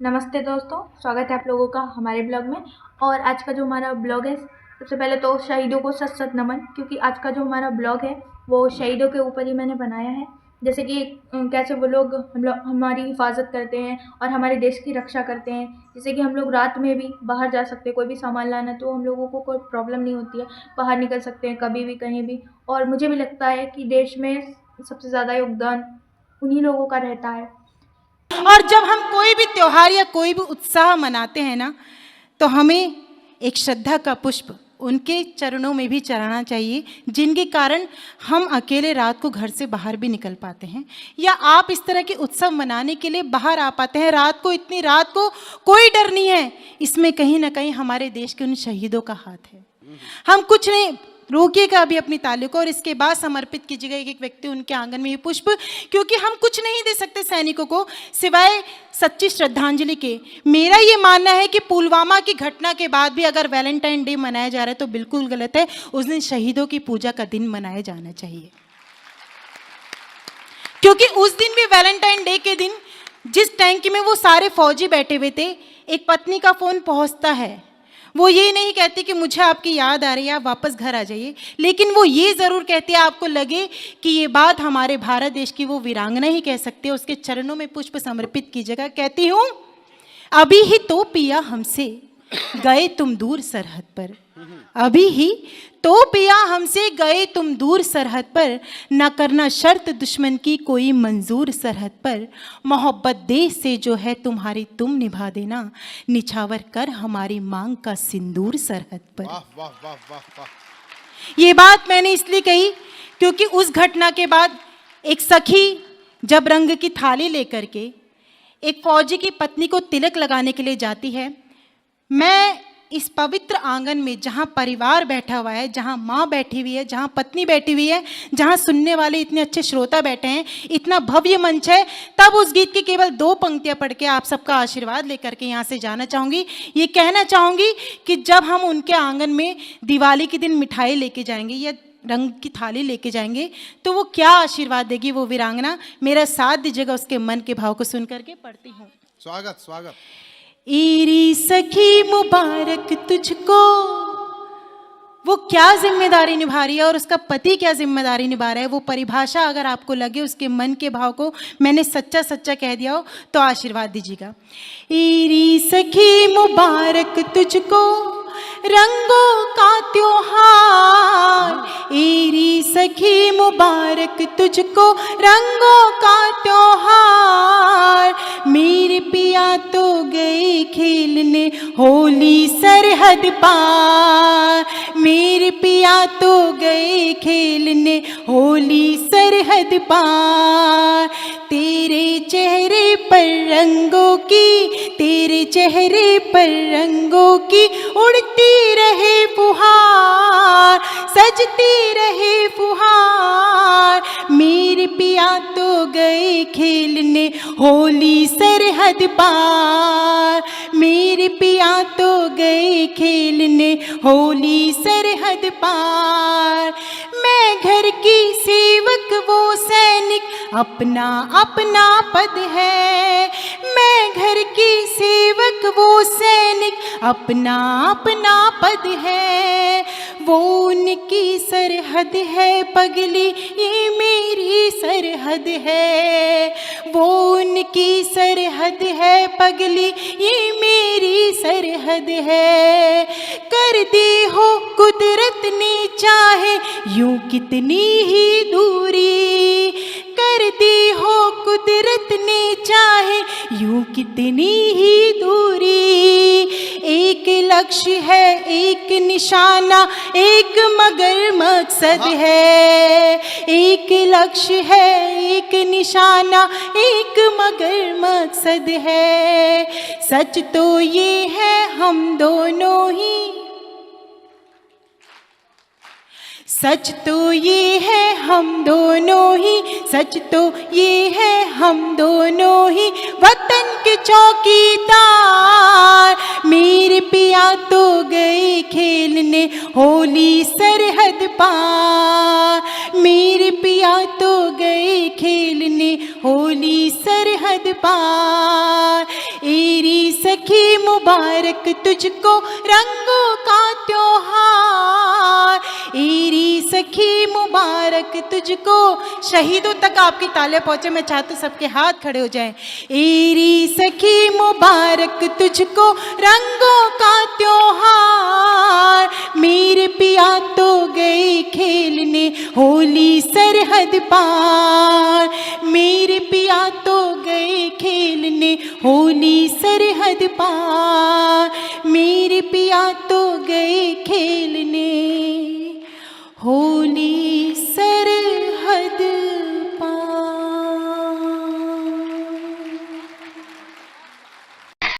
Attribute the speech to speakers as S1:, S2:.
S1: नमस्ते दोस्तों, स्वागत है आप लोगों का हमारे ब्लॉग में। और आज का जो हमारा ब्लॉग है, सबसे पहले तो शहीदों को सत सत नमन, क्योंकि आज का जो हमारा ब्लॉग है वो शहीदों के ऊपर ही मैंने बनाया है। जैसे कि कैसे वो लोग हमारी हिफाजत करते हैं और हमारे देश की रक्षा करते हैं। जैसे कि हम लोग रात में भी बाहर जा सकते हैं, कोई भी सामान लाना तो हम लोगों को कोई प्रॉब्लम नहीं होती है, बाहर निकल सकते हैं कभी भी कहीं भी। और मुझे भी लगता है कि देश में सबसे ज़्यादा योगदान उन्हीं लोगों का रहता है।
S2: और जब हम कोई भी त्योहार या कोई भी उत्साह मनाते हैं ना, तो हमें एक श्रद्धा का पुष्प उनके चरणों में भी चढ़ाना चाहिए, जिनके कारण हम अकेले रात को घर से बाहर भी निकल पाते हैं, या आप इस तरह के उत्सव मनाने के लिए बाहर आ पाते हैं। रात को, इतनी रात को कोई डर नहीं है। इसमें कहीं ना कहीं हमारे देश के उन शहीदों का हाथ है। हम कुछ नहीं, रोकिएगा अभी अपनी ताली को और इसके बाद समर्पित कीजिएगा एक एक व्यक्ति उनके आंगन में ये पुष्प, क्योंकि हम कुछ नहीं दे सकते सैनिकों को सिवाय सच्ची श्रद्धांजलि के। मेरा ये मानना है कि पुलवामा की घटना के बाद भी अगर वैलेंटाइन डे मनाया जा रहा है तो बिल्कुल गलत है। उस दिन शहीदों की पूजा का दिन मनाया जाना चाहिए, क्योंकि उस दिन भी वैलेंटाइन डे के दिन जिस टैंक में वो सारे फौजी बैठे हुए थे, एक पत्नी का फोन पहुंचता है। वो ये नहीं कहती कि मुझे आपकी याद आ रही है, आप वापस घर आ जाइए, लेकिन वो ये ज़रूर कहती है, आपको लगे कि ये बात हमारे भारत देश की वो वीरांगना ही कह सकते हैं, उसके चरणों में पुष्प समर्पित कीजिएगा। कहती हूँ, अभी ही तो पिया हमसे गए तुम दूर सरहद पर, अभी ही तो पिया हमसे गए तुम दूर सरहद पर, न करना शर्त दुश्मन की कोई मंजूर सरहद पर, मोहब्बत देश से जो है तुम्हारी तुम निभा देना, निछावर कर हमारी मांग का सिंदूर सरहद पर।
S3: वाह वाह वाह वाह वाह।
S2: ये बात मैंने इसलिए कही क्योंकि उस घटना के बाद एक सखी जब रंग की थाली लेकर के एक फौजी की पत्नी को तिलक लगाने के लिए जाती है, मैं इस पवित्र आंगन में जहाँ परिवार बैठा हुआ है, जहाँ माँ बैठी हुई है, जहाँ पत्नी बैठी हुई है, जहाँ सुनने वाले इतने अच्छे श्रोता बैठे हैं, इतना भव्य मंच है, तब उस गीत की केवल 2 पंक्तियाँ पढ़ के आप सबका आशीर्वाद लेकर के यहाँ से जाना चाहूँगी। ये कहना चाहूँगी कि जब हम उनके आंगन में दिवाली के दिन मिठाई लेके जाएंगे या रंग की थाली लेके जाएंगे, तो वो क्या आशीर्वाद देगी वो वीरांगना। मेरा साथ दीजिएगा उसके मन के भाव को सुन करके। पढ़ती हूँ।
S3: स्वागत स्वागत।
S2: एरी सखी मुबारक तुझको, वो क्या जिम्मेदारी निभा रही है और उसका पति क्या जिम्मेदारी निभा रहा है, वो परिभाषा अगर आपको लगे, उसके मन के भाव को मैंने सच्चा सच्चा कह दिया हो, तो आशीर्वाद दीजिएगा। एरी सखी मुबारक तुझको, रंगों का त्योहार, एरी सखी मुबारक तुझको, रंगों का त्योहार, मेरे पिया तो गए खेलने होली सरहद पार, मेरे पिया तो गए खेलने होली सरहद पार, तेरे चेहरे पर रंगों की, तेरे चेहरे पर रंगों की उड़ती रहे फुहार, सजती रहे फुहार, मेरे पिया तो गए खेलने होली सरहद पार, मेरे पिया तो गए खेलने होली सरहद पार, मैं घर की सेवक वो सैनिक अपना अपना पद है, मैं घर की सेवक वो सैनिक अपना अपना पद है, वो उनकी सरहद है पगली, ये मेरी सरहद है, वो उनकी सरहद है पगली, ये मेरी सरहद है, कर दी हो कुदरत ने चाहे यूं कितनी ही दूरी, कर दी हो कुदरत ने चाहे यूं कितनी ही दूरी, एक लक्ष्य है एक निशाना एक मगर मकसद है, एक लक्ष्य है एक निशाना एक मगर मकसद है, सच तो ये है हम दोनों ही, सच तो ये है हम दोनों ही, सच तो ये है हम दोनों ही वतन के चौकीदार। मेरे पिया तो गए खेलने होली सरहद पार, मेरे पिया तो गए खेलने होली सरहद पार। एरी सखी मुबारक तुझको रंगों का त्योहार, एरी सखी मुबारक तुझको। शहीदों तक आपकी तालियां पहुंचे, मैं चाहती हूँ सबके हाथ खड़े हो जाएं। एरी सखी मुबारक तुझको रंगों का त्योहार, मेरे पिया तो गए खेलने होली सरहद पार, मेरे पिया तो गए खेलने होली सरहद पार, मेरे पिया तो गए खेलने।